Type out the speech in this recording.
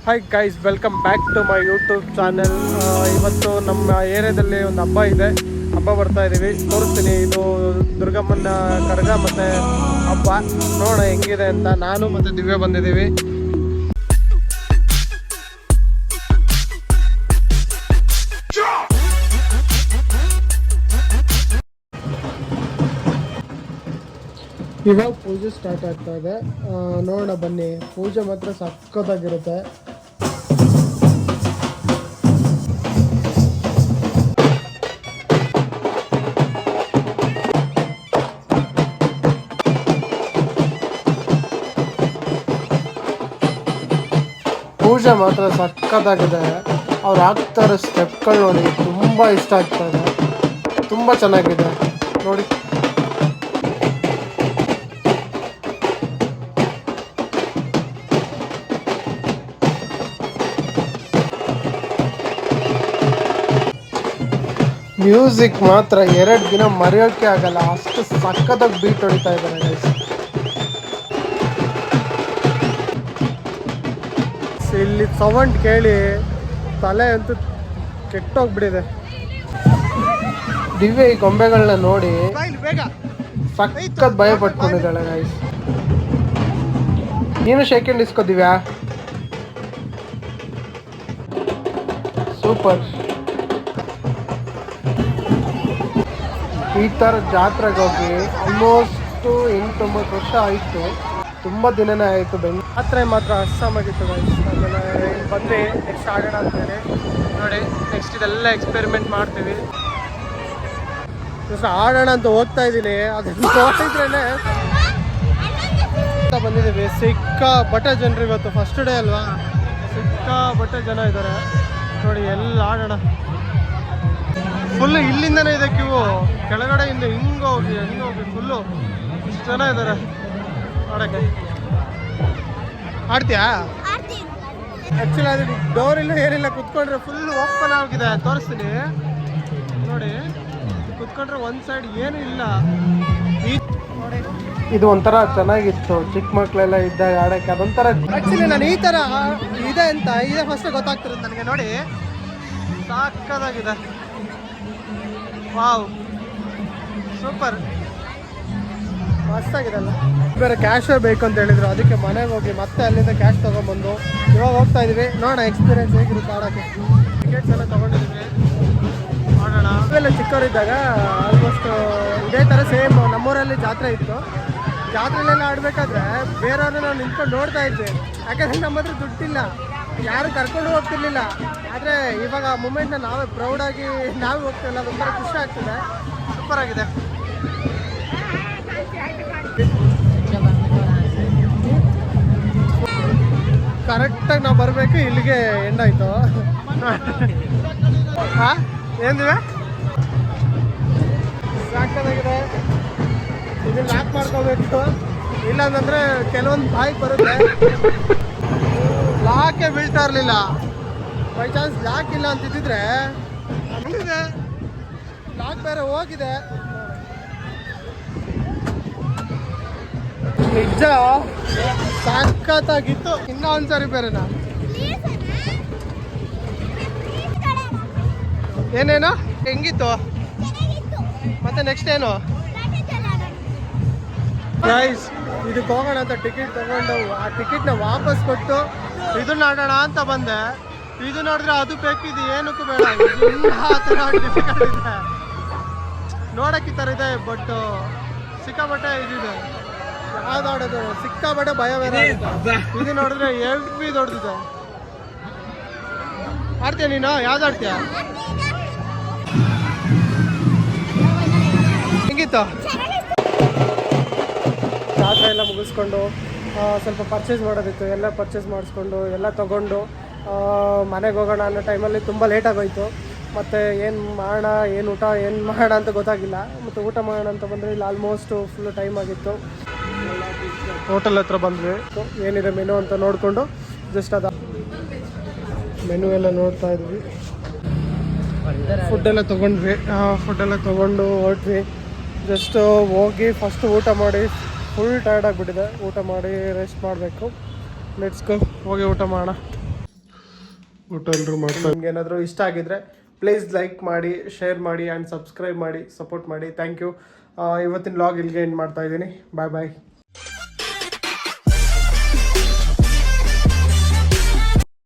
Hi guys, welcome back to my YouTube channel. ಇವತ್ತು ನಮ್ಮ ಏರಿಯಾದಲ್ಲಿ ಒಂದು ಹಬ್ಬ ಇದೆ. ಹಬ್ಬ ಬರ್ತಾ ಇದ್ದೀವಿ, ತೋರಿಸ್ತೀನಿ. ಇದು ದುರ್ಗಮ್ಮನ ಕರಗ ಮತ್ತು ಹಬ್ಬ ನೋಡೋಣ ಹೆಂಗಿದೆ ಅಂತ. ನಾನು ಮತ್ತು ದಿವ್ಯ ಬಂದಿದ್ದೀವಿ. ಇವಾಗ ಪೂಜೆ ಸ್ಟಾರ್ಟ್ ಆಗ್ತಾ ಇದೆ. ನೋಡೋಣ ಬನ್ನಿ. ಪೂಜೆ ಮಾತ್ರ ಸಕ್ಕತ್ತಾಗಿರುತ್ತೆ. ಪೂಜೆ ಮಾತ್ರ ಸಕ್ಕತ್ತಾಗಿದೆ. ಅವ್ರು ಹಾಕ್ತಾ ಇರೋ ಸ್ಟೆಪ್ಗಳು ನೋಡಿ, ತುಂಬ ಇಷ್ಟ ಆಗ್ತಾ ಇದೆ. ತುಂಬ ಚೆನ್ನಾಗಿದೆ ನೋಡಿ. ಮ್ಯೂಸಿಕ್ ಮಾತ್ರ 2 ದಿನ ಮರೆಯೋಕ್ಕೆ ಆಗಲ್ಲ, ಅಷ್ಟು ಸಕ್ಕತ್ತಾಗಿ ಬೀಟ್ ಹೊಡಿತಾ ಇದ್ದಾರೆ ಗೈಸ್. ಇಲ್ಲಿ ಸೌಂಡ್ ಕೇಳಿ ತಲೆ ಅಂತೂ ಕೆಟ್ಟೋಗ್ಬಿಟ್ಟಿದೆ. ದಿವ್ಯ ಈ ಗೊಂಬೆಗಳನ್ನ ನೋಡಿ ಸಕ್ಕತ್ ಭಯ ಪಟ್ಕೊಂಡಿದ್ದಾಳೆ ಗೈಸ್. ನೀನು ಸೆಕೆಂಡ್ ಇಸ್ಕೋ ದಿವ್ಯಾ. ಸೂಪರ್. ಈ ಥರ ಜಾತ್ರೆಗೆ ಹೋಗಿ ಆಲ್ಮೋಸ್ಟ್ 8-9 ವರ್ಷ ಆಯಿತು. ತುಂಬ ದಿನನೇ ಆಯಿತು. ಜಾತ್ರೆ ಮಾತ್ರ ಅಸ್ಸಾಮಾಗಿತ್ತು ಗೈಸ್. ಆಮೇಲೆ ಬಂದು ನೆಕ್ಸ್ಟ್ ಆಡೋಣ ಅಂತೇಳಿ ನೋಡಿ. ನೆಕ್ಸ್ಟ್ ಇದೆಲ್ಲ ಎಕ್ಸ್ಪೆರಿಮೆಂಟ್ ಮಾಡ್ತೀವಿ. ಆಡೋಣ ಅಂತ ಹೋಗ್ತಾ ಇದ್ದೀನಿ. ಅದನ್ನು ನೋಡಿದ್ರೇ ಬಂದಿದ್ದೀವಿ. ಸಿಕ್ಕಾಪಟ್ಟೆ ಜನರು. ಇವತ್ತು ಫಸ್ಟ್ ಡೇ ಅಲ್ವಾ, ಸಿಕ್ಕಾಪಟ್ಟೆ ಜನ ಇದ್ದಾರೆ ನೋಡಿ. ಎಲ್ಲ ಆಡೋಣ. ಫುಲ್ಲು ಇಲ್ಲಿಂದನೇ ಇದೆ ಕ್ಯೂ. ಕೆಳಗಡೆಯಿಂದ ಹಿಂಗೋಗಿ ಫುಲ್ಲು ಇಷ್ಟು ಜನ ಇದ್ದಾರೆ ಆಡೋಕ್ಕೆ. ಆಡ್ತೀಯಾ? ಆ್ಯಕ್ಚುಲಿ ಅದು ಡೋರ್ ಇಲ್ಲ ಏನಿಲ್ಲ, ಕುತ್ಕೊಂಡ್ರೆ ಫುಲ್ ಓಪನ್ ಆಗಿದೆ. ತೋರಿಸ್ತೀನಿ ನೋಡಿ. ಕುತ್ಕೊಂಡ್ರೆ ಒಂದು ಸೈಡ್ ಏನೂ ಇಲ್ಲ. ನೋಡಿ, ಇದು ಒಂಥರ ಚೆನ್ನಾಗಿತ್ತು. ಚಿಕ್ಕ ಮಕ್ಕಳೆಲ್ಲ ಇದ್ದಾಗ ಆಡೋಕ್ಕೆ ಅದೊಂಥರ. ಆ್ಯಕ್ಚುಲಿ ನಾನು ಈ ಥರ ಇದೆ ಅಂತ ಇದೇ ಫಸ್ಟ್ ಗೊತ್ತಾಗ್ತಿರೋದು ನನಗೆ. ನೋಡಿ ಸಾಕಾಗಿದೆ. ವಾವ್, ಸೂಪರ್, ಮಸ್ತಾಗಿದೆಲ್ಲ. ಬೇರೆ ಕ್ಯಾಶೇ ಬೇಕು ಅಂತ ಹೇಳಿದ್ರು, ಅದಕ್ಕೆ ಮನೆಗೆ ಹೋಗಿ ಮತ್ತೆ ಅಲ್ಲಿಂದ ಕ್ಯಾಶ್ ತೊಗೊಂಬಂದು ಇವಾಗ ಹೋಗ್ತಾ ಇದೀವಿ. ನೋಡೋಣ ಎಕ್ಸ್ಪೀರಿಯನ್ಸ್ ಹೇಗಿರುತ್ತೆ ಆಡೋಕ್ಕೆ. ಟಿಕೆಟ್ಸ್ ಎಲ್ಲ ತೊಗೊಂಡಿದ್ದೀವಿ, ಮಾಡೋಣ. ಇವೆಲ್ಲ ಚಿಕ್ಕವರಿದ್ದಾಗ ಆಲ್ಮೋಸ್ಟ್ ಇದೇ ಥರ ಸೇಮ್ ನಮ್ಮೂರಲ್ಲಿ ಜಾತ್ರೆ ಇತ್ತು. ಜಾತ್ರೆಲೆಲ್ಲ ಆಡಬೇಕಾದ್ರೆ ಬೇರೆಯವ್ರನ್ನ ನಾವು ನಿಂತ್ಕೊಂಡು ನೋಡ್ತಾ ಇದ್ವಿ. ಯಾಕಂದರೆ ನಮ್ಮ ಹತ್ರ ದುಡ್ಡಿಲ್ಲ, ಯಾರು ಕರ್ಕೊಂಡು ಹೋಗ್ತಿರ್ಲಿಲ್ಲ. ಆದರೆ ಇವಾಗ ಆ ಮೂಮೆಂಟ್ನ ನಾವೇ ಪ್ರೌಡಾಗಿ ನಾವೇ ಹೋಗ್ತಿಲ್ಲ. ಅದೊಂಥರ ಖುಷಿ ಆಗ್ತದೆ. ಸೂಪರ್ ಆಗಿದೆ. ಕರೆಕ್ಟಾಗಿ ನಾವು ಬರಬೇಕು. ಇಲ್ಲಿಗೆ ಎಂಡ್ ಆಯಿತು. ಹಾಂ, ಏನಿವೆ ಸಾಕಾಗಿದೆ. ಇದನ್ನು ಲಾಕ್ ಮಾಡ್ಕೋಬೇಕು, ಇಲ್ಲಾಂತಂದರೆ ಕೆಲವೊಂದು ಬಾಯಿಗೆ ಬರುತ್ತೆ. ಲಾಕೇ ಬೀಳ್ತಾ ಇರಲಿಲ್ಲ. ಬೈ ಚಾನ್ಸ್ ಲಾಕ್ ಇಲ್ಲ ಅಂತಿದ್ದಿದ್ರೆ ಹಂಗಿದೆ. ಲಾಕ್ ಬೇರೆ ಹೋಗಿದೆ. ನಿಜ ಸಖತ್ತಾಗಿತ್ತು. ಇನ್ನೂ ಒಂದ್ಸರಿ ಬೇರೆನಾ? ಏನೇನು ಹೆಂಗಿತ್ತು ಮತ್ತೆ ನೆಕ್ಸ್ಟ್ ಏನು? ಗೈಸ್, ಇದಕ್ಕೆ ಹೋಗೋಣ ಅಂತ ಟಿಕೆಟ್ ತಗೊಂಡು ಆ ಟಿಕೆಟ್ನ ವಾಪಸ್ ಕೊಟ್ಟು ಇದನ್ನ ಆಡೋಣ ಅಂತ ಬಂದೆ. ಇದು ನೋಡಿದ್ರೆ ಅದು ಬೇಕಿದ್ದು ಏನಕ್ಕೂ ಬೇಡ. ಆ ಥರ ಡಿಫಿಕಲ್ಟ್ ಇದೆ ನೋಡಕ್ಕೆ. ಈ ಥರ ಇದೆ, ಬಟ್ ಸಿಕ್ಕಾಪಟ್ಟೆ ಇದಿದೆ. ಯಾವ್ದು ಆಡೋದು ಸಿಕ್ಕಾಪಟ್ಟೆ ಭಯ ಬೇರೆ. ಇದು ನೋಡಿದ್ರೆ ಹೆವಿ ದೊಡ್ಡದಿದೆ. ಆಡ್ತೀಯ ನೀನು? ಯಾವ್ದು ಆಡ್ತೀಯ? ಹೆಂಗಿತ್ತು ಜಾತ್ರೆ ಎಲ್ಲ ಮುಗಿಸ್ಕೊಂಡು ಸ್ವಲ್ಪ ಪರ್ಚೇಸ್ ಮಾಡೋದಿತ್ತು. ಎಲ್ಲ ಪರ್ಚೇಸ್ ಮಾಡಿಸ್ಕೊಂಡು ಎಲ್ಲ ತೊಗೊಂಡು ಮನೆಗೆ ಹೋಗೋಣ ಅನ್ನೋ ಟೈಮಲ್ಲಿ ತುಂಬ ಲೇಟಾಗೋಯಿತು. ಮತ್ತು ಏನು ಮಾಡೋಣ, ಏನು ಊಟ ಏನು ಮಾಡೋಣ ಅಂತ ಗೊತ್ತಾಗಿಲ್ಲ. ಮತ್ತು ಊಟ ಮಾಡೋಣ ಅಂತ ಬಂದರೆ ಇಲ್ಲಿ ಆಲ್ಮೋಸ್ಟ್ ಫುಲ್ಲು ಟೈಮ್ ಆಗಿತ್ತು. ಹೋಟೆಲ್ ಹತ್ರ ಬಂದ್ವಿ. ಏನಿದೆ ಮೆನು ಅಂತ ನೋಡಿಕೊಂಡು ಜಸ್ಟ್ ಅದು ಮೆನು ಎಲ್ಲ ನೋಡ್ತಾ ಇದ್ವಿ. ಫುಡ್ಡೆಲ್ಲ ತೊಗೊಂಡ್ವಿ. ಫುಡ್ಡೆಲ್ಲ ತೊಗೊಂಡು ಹೊರಟ್ವಿ. ಜಸ್ಟ್ ಹೋಗಿ ಫಸ್ಟ್ ಊಟ ಮಾಡಿ ಫುಲ್ ಟಯರ್ಡ್ ಆಗಿಬಿಟ್ಟಿದೆ. ಊಟ ಮಾಡಿ ರೆಸ್ಟ್ ಮಾಡಬೇಕು. ಲೆಟ್ಸ್ ಗೋ, ಹೋಗಿ ಊಟ ಮಾಡೋಣ. ಊಟ ಎಲ್ಲರೂ ಮಾಡ್ತಾ. ನಿಮ್ಗೆ ಏನಾದರೂ ಇಷ್ಟ ಆಗಿದ್ರೆ ಪ್ಲೀಸ್ ಲೈಕ್ ಮಾಡಿ, ಶೇರ್ ಮಾಡಿ ಆ್ಯಂಡ್ ಸಬ್ಸ್ಕ್ರೈಬ್ ಮಾಡಿ, ಸಪೋರ್ಟ್ ಮಾಡಿ. Thank you. ಇವತ್ತಿನ ವ್ಲಾಗ್ ಇಲ್ಲಿಗೆ ಎಂಡ್ ಮಾಡ್ತಾ ಇದ್ದೀನಿ. ಬಾಯ್ ಬಾಯ್.